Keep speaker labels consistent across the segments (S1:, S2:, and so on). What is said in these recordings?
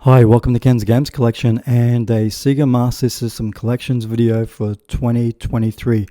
S1: Hi, welcome to Ken's Games Collection and a Sega Master System collections video for 2023.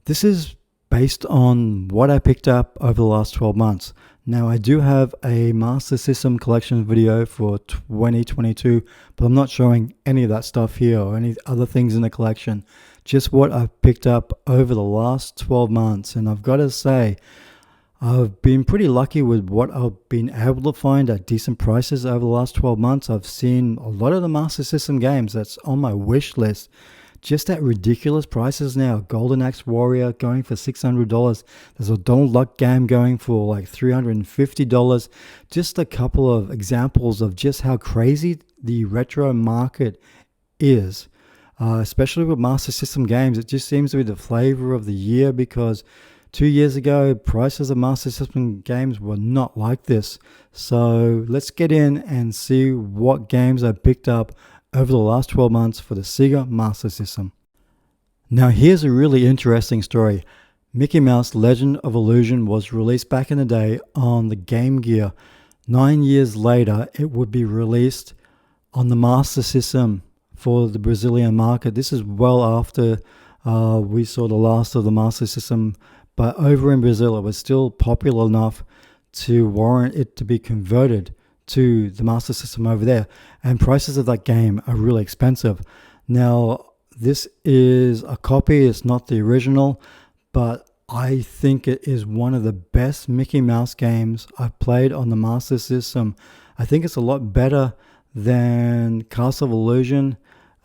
S1: This is based on what I picked up over the last 12 months. Now, I do have a Master System collection video for 2022, but I'm not showing any of that stuff here or any other things in the collection. Just what I've picked up over the last 12 months. And I've got to say, I've been pretty lucky with what I've been able to find at decent prices over the last 12 months. I've seen a lot of the Master System games that's on my wish list just at ridiculous prices now. Golden Axe Warrior going for $600. There's a Donald Duck game going for like $350. Just a couple of examples of just how crazy the retro market is. Especially with Master System games, it just seems to be the flavor of the year because 2 years ago, prices of Master System games were not like this. So let's get in and see what games I picked up over the last 12 months for the Sega Master System. Now here's a really interesting story. Mickey Mouse Legend of Illusion was released back in the day on the Game Gear. 9 years later, it would be released on the Master System for the Brazilian market. This is well after we saw the last of the Master System. But over in Brazil, it was still popular enough to warrant it to be converted to the Master System over there. And prices of that game are really expensive. Now, this is a copy. It's not the original, but I think it is one of the best Mickey Mouse games I've played on the Master System. I think it's a lot better than Castle of Illusion.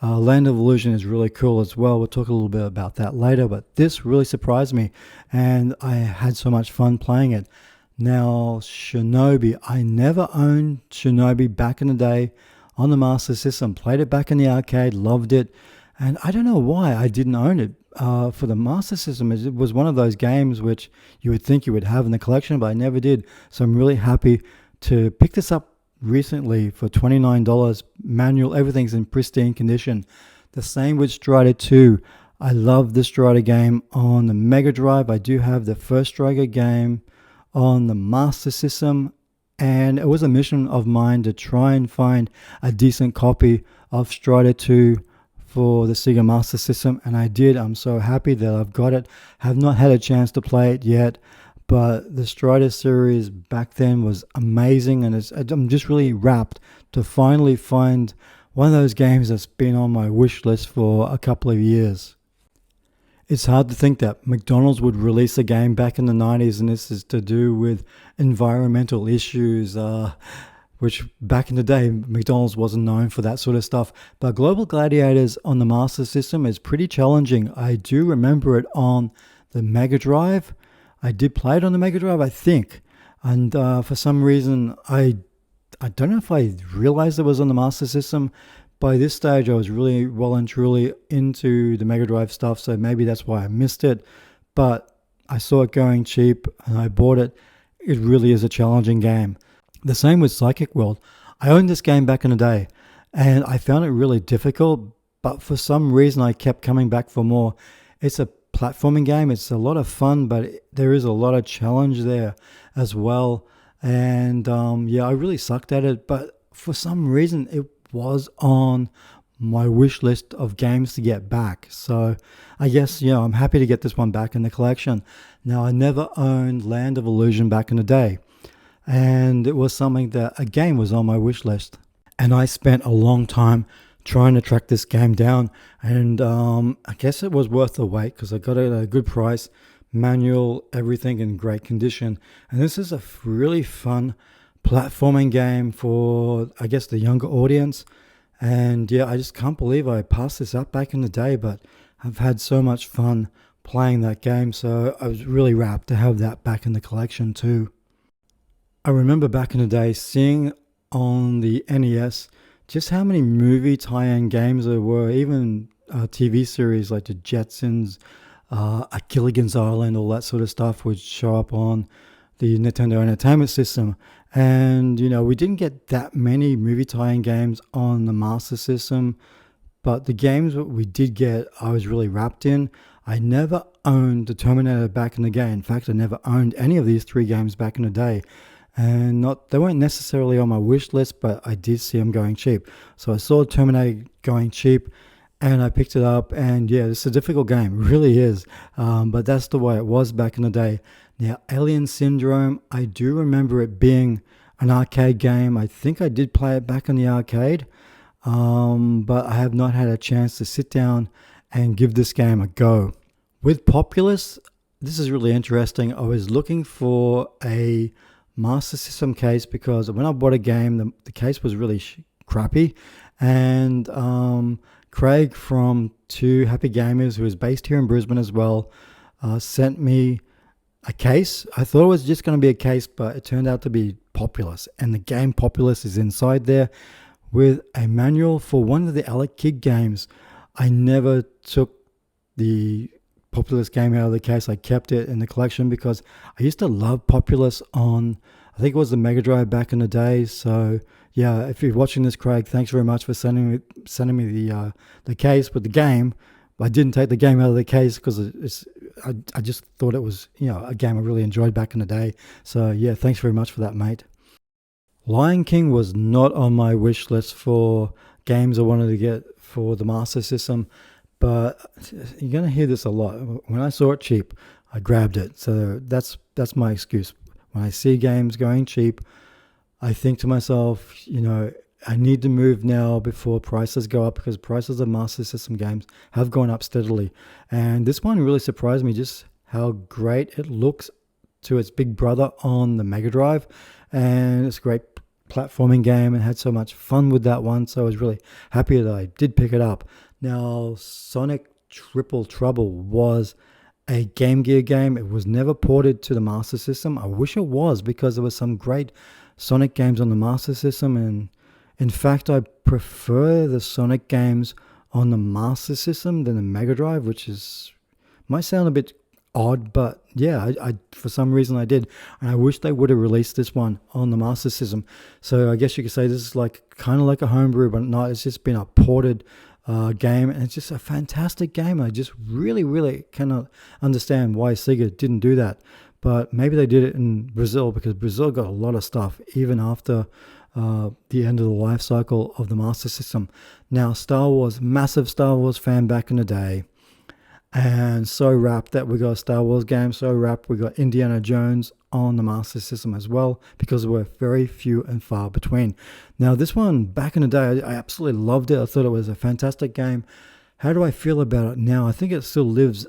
S1: Land of Illusion is really cool as well. We'll talk a little bit about that later, but this really surprised me and I had so much fun playing it. Now, Shinobi, I never owned Shinobi back in the day on the Master System. Played it back in the arcade, loved it, and I don't know why I didn't own it for the Master System. It was one of those games which you would think you would have in the collection, but I never did. So I'm really happy to pick this up recently for $29. Manual, everything's in pristine condition. The same with Strider 2. I love the Strider game on the Mega Drive. I do have the first Strider game on the Master System, and it was a mission of mine to try and find a decent copy of Strider 2 for the Sega Master System, and I did. I'm so happy that I've got it. Have not had a chance to play it yet, but the Strider series back then was amazing, and I'm just really rapt to finally find one of those games that's been on my wish list for a couple of years. It's hard to think that McDonald's would release a game back in the 90s, and this is to do with environmental issues, which back in the day, McDonald's wasn't known for that sort of stuff. But Global Gladiators on the Master System is pretty challenging. I do remember it on the Mega Drive. I did play it on the Mega Drive, I think, and for some reason, I don't know if I realized it was on the Master System. By this stage, I was really well and truly into the Mega Drive stuff, so maybe that's why I missed it, but I saw it going cheap, and I bought it. It really is a challenging game. The same with Psychic World. I owned this game back in the day, and I found it really difficult, but for some reason, I kept coming back for more. It's a platforming game. It's a lot of fun, but there is a lot of challenge there as well. And yeah, I really sucked at it, but for some reason it was on my wish list of games to get back. So I guess, I'm happy to get this one back in the collection. Now, I never owned Land of Illusion back in the day, and it was something that again was on my wish list, and I spent a long time trying to track this game down, and I guess it was worth the wait because I got it at a good price, manual, everything in great condition. And this is a really fun platforming game for, I guess, the younger audience. And yeah, I just can't believe I passed this up back in the day, but I've had so much fun playing that game, so I was really rapt to have that back in the collection too. I remember back in the day seeing on the NES just how many movie tie-in games there were, even TV series like the Jetsons, a Gilligan's Island, all that sort of stuff would show up on the Nintendo Entertainment System. And, we didn't get that many movie tie-in games on the Master System, but the games that we did get, I was really wrapped in. I never owned the Terminator back in the day. In fact, I never owned any of these three games back in the day. and not they weren't necessarily on my wish list, but I did see them going cheap. So I saw Terminator going cheap, and I picked it up. And yeah, it's a difficult game, it really is. But that's the way it was back in the day. Now, Alien Syndrome, I do remember it being an arcade game. I think I did play it back in the arcade, but I have not had a chance to sit down and give this game a go. With Populous, this is really interesting. I was looking for a Master System case because when I bought a game, the case was really crappy. And Craig from Two Happy Gamers, who is based here in Brisbane as well, sent me a case. I thought it was just going to be a case, but it turned out to be Populous. And the game Populous is inside there with a manual for one of the Alec Kid games. I never took the Populous game out of the case. I kept it in the collection because I used to love Populous on, I think it was the Mega Drive back in the day. So yeah, if you're watching this, Craig, thanks very much for sending me the case with the game. I didn't take the game out of the case because I just thought it was, a game I really enjoyed back in the day. So yeah, thanks very much for that, mate. Lion King was not on my wish list for games I wanted to get for the Master System, but you're going to hear this a lot. When I saw it cheap, I grabbed it. So that's my excuse. When I see games going cheap, I think to myself, I need to move now before prices go up, because prices of Master System games have gone up steadily. And this one really surprised me, just how great it looks to its big brother on the Mega Drive. And it's a great platforming game and had so much fun with that one. So I was really happy that I did pick it up. Now, Sonic Triple Trouble was a Game Gear game. It was never ported to the Master System. I wish it was, because there was some great Sonic games on the Master System, and in fact, I prefer the Sonic games on the Master System than the Mega Drive, which might sound a bit odd, but yeah, I for some reason I did, and I wish they would have released this one on the Master System. So I guess you could say this is kind of like a homebrew, but not. It's just been a ported game, and it's just a fantastic game. I just really cannot understand why Sega didn't do that. But maybe they did it in Brazil, because Brazil got a lot of stuff even after the end of the life cycle of the Master System. Now, Star Wars, massive Star Wars fan back in the day, and so rapt that we got a Star Wars game, so rapt we got Indiana Jones on the Master System as well, because there were very few and far between. Now, this one, back in the day, I absolutely loved it. I thought it was a fantastic game. How do I feel about it now? I think it still lives,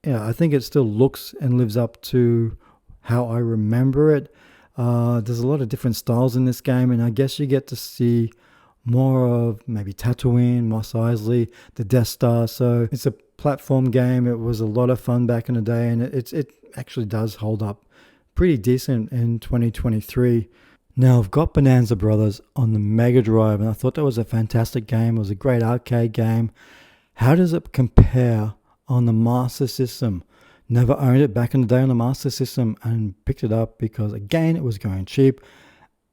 S1: I think it still looks and lives up to how I remember it. There's a lot of different styles in this game, and I guess you get to see more of maybe Tatooine, Mos Eisley, the Death Star. So it's a platform game. It was a lot of fun back in the day, and it actually does hold up pretty decent in 2023. Now, I've got Bonanza Brothers on the Mega Drive, and I thought that was a fantastic game. It was a great arcade game. How does it compare on the Master System? Never owned it back in the day on the Master System, and picked it up because, again, it was going cheap,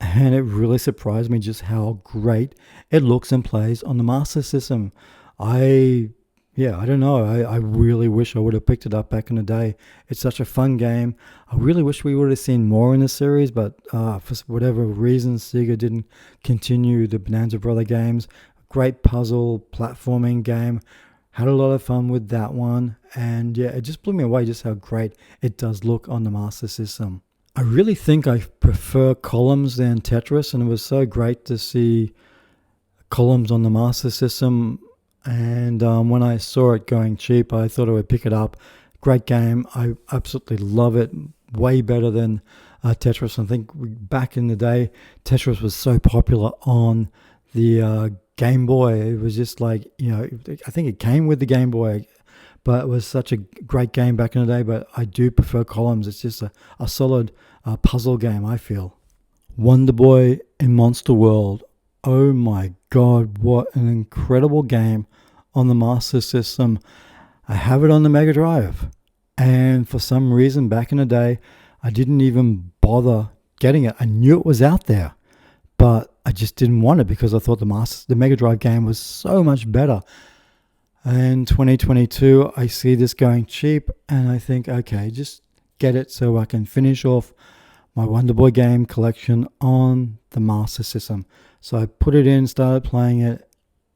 S1: and it really surprised me just how great it looks and plays on the Master System. I don't know. I really wish I would have picked it up back in the day. It's such a fun game. I really wish we would have seen more in the series, but for whatever reason, Sega didn't continue the Bonanza Brother games. Great puzzle platforming game. Had a lot of fun with that one, and yeah, it just blew me away just how great it does look on the Master System. I really think I prefer Columns than Tetris, and it was so great to see Columns on the Master System. And when I saw it going cheap, I thought I would pick it up. Great game. I absolutely love it. Way better than Tetris. I think back in the day, Tetris was so popular on the Game Boy. It was just like, I think it came with the Game Boy, but it was such a great game back in the day. But I do prefer Columns. It's just a solid puzzle game, I feel. Wonder Boy in Monster World. Oh my God, what an incredible game on the Master System. I have it on the Mega Drive, and for some reason back in the day, I didn't even bother getting it. I knew it was out there, but I just didn't want it because I thought the Mega Drive game was so much better. And 2022, I see this going cheap, and I think, okay, just get it so I can finish off my Wonder Boy game collection on the Master System. So I put it in, started playing it,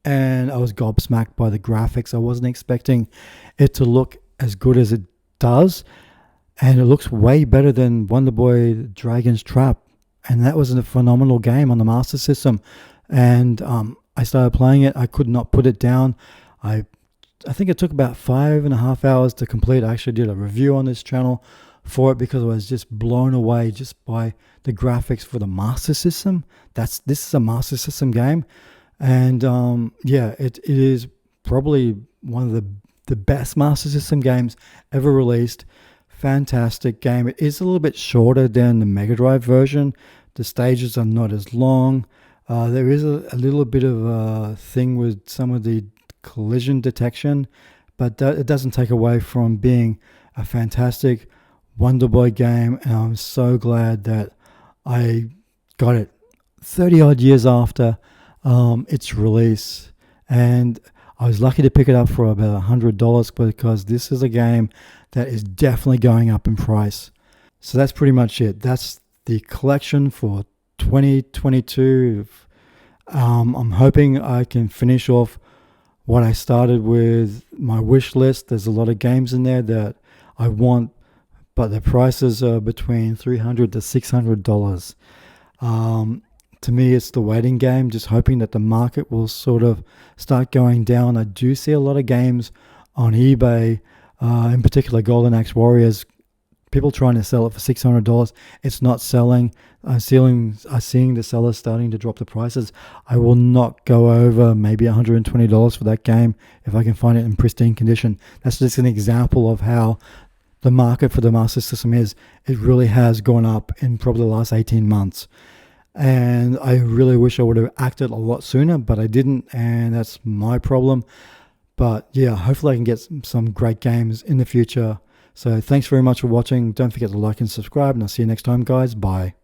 S1: and I was gobsmacked by the graphics. I wasn't expecting it to look as good as it does, and it looks way better than Wonder Boy Dragon's Trap. And that was a phenomenal game on the Master System. And I started playing it. I could not put it down. I think it took about 5.5 hours to complete. I actually did a review on this channel for it because I was just blown away just by the graphics for the Master System. This is a Master System game, and yeah, it is probably one of the best Master System games ever released. Fantastic game. It is a little bit shorter than the Mega Drive version. The stages are not as long. There is a little bit of a thing with some of the collision detection, but it doesn't take away from being a fantastic Wonder Boy game. And I'm so glad that I got it 30 odd years after its release, and I was lucky to pick it up for about $100 because this is a game that is definitely going up in price. So that's pretty much it. That's the collection for 2022. I'm hoping I can finish off what I started with my wish list. There's a lot of games in there that I want, but the prices are between $300 to $600. To me, it's the waiting game, just hoping that the market will sort of start going down. I do see a lot of games on eBay, in particular Golden Axe Warriors, people trying to sell it for $600. It's not selling. I'm seeing the sellers starting to drop the prices. I will not go over maybe $120 for that game if I can find it in pristine condition. That's just an example of how the market for the Master System is. It really has gone up in probably the last 18 months. And I really wish I would have acted a lot sooner, but I didn't, and that's my problem. But yeah, hopefully I can get some great games in the future. So thanks very much for watching. Don't forget to like and subscribe, and I'll see you next time, guys. Bye.